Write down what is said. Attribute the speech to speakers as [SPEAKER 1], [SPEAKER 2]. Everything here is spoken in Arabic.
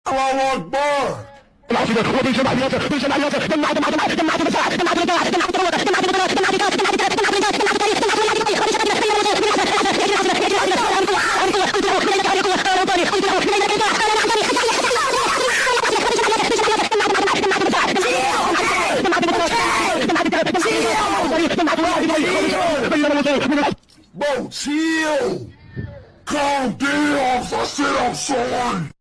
[SPEAKER 1] الله أكبر. Bro, chill. Calm down. I said I'm sorry.